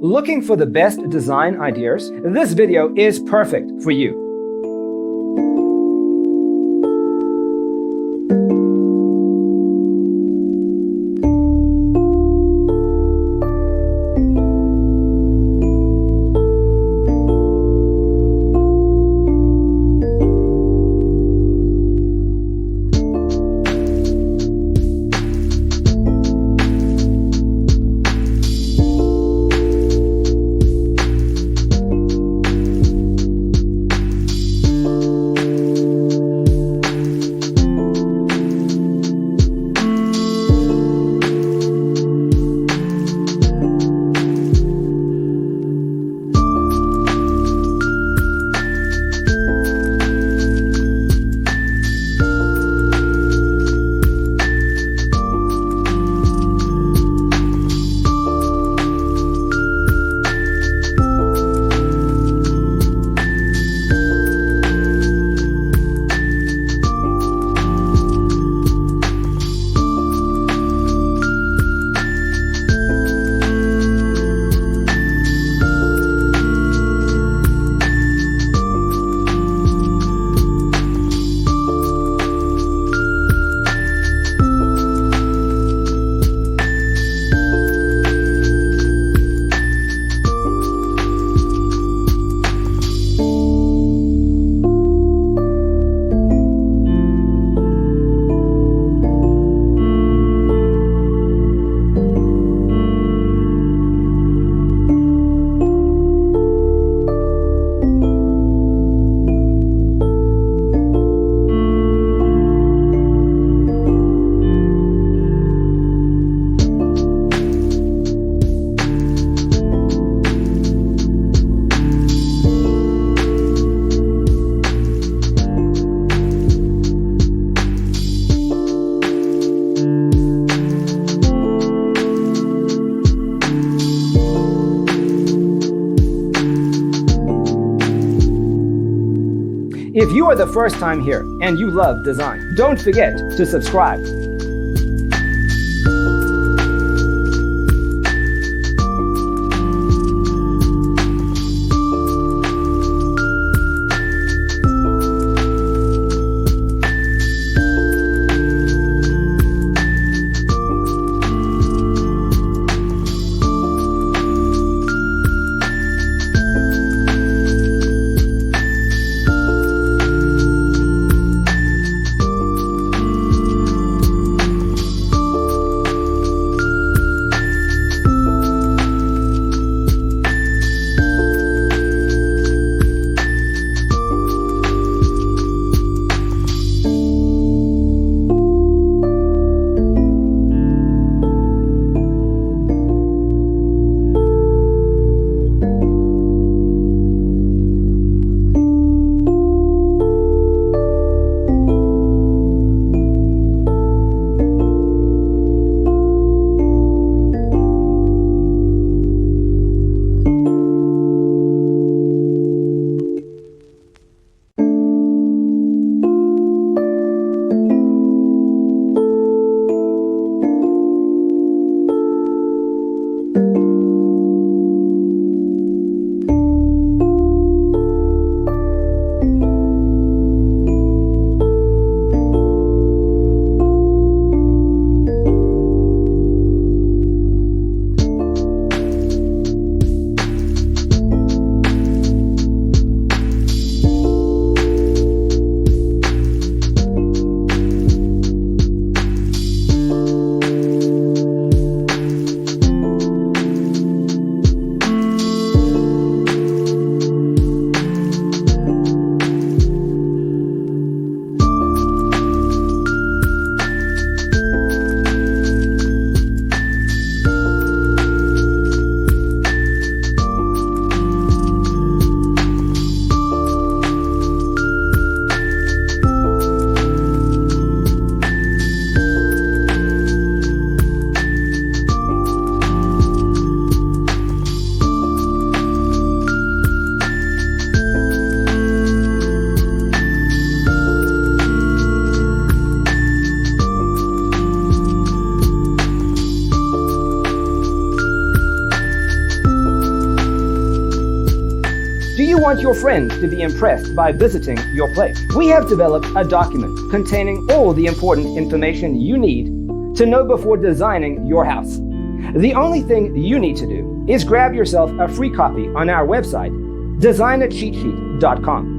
Looking for the best design ideas? This video is perfect for you. If you are the first time here and you love design, don't forget to subscribe. you want your friends to be impressed by visiting your place. We have developed a document containing all the important information you need to know before designing your house. The only thing you need to do is grab yourself a free copy on our website, designercheatsheet.com.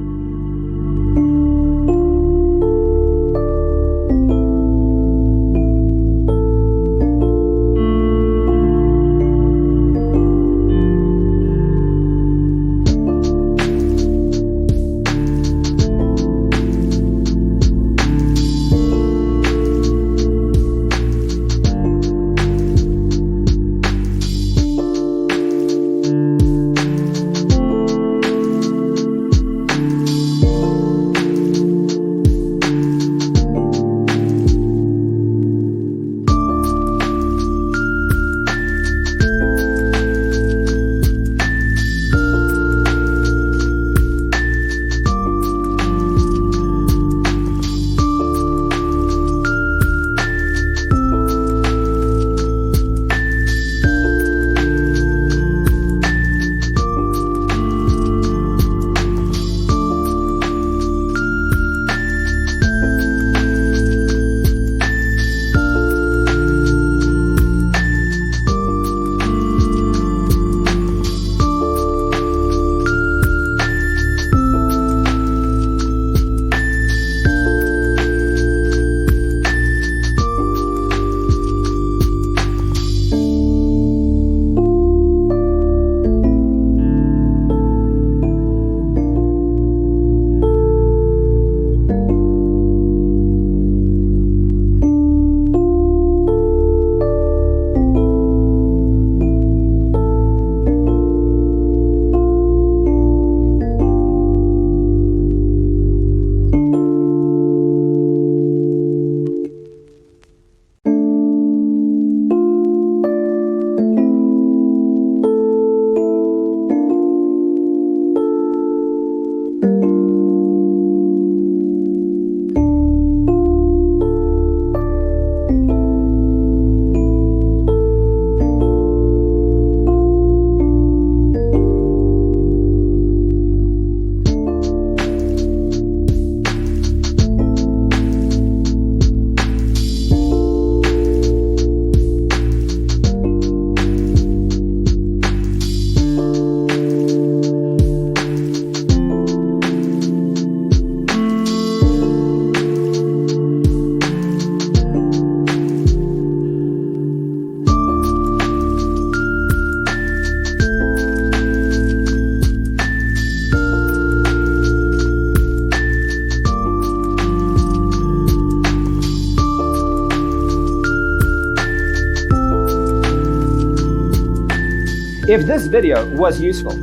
If this video was useful,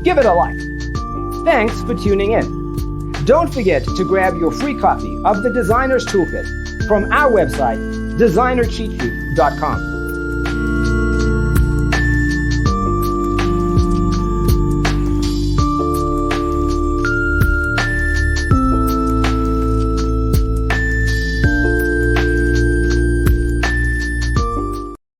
give it a like. Thanks for tuning in. Don't forget to grab your free copy of the Designer's Toolkit from our website, designercheatsheet.com.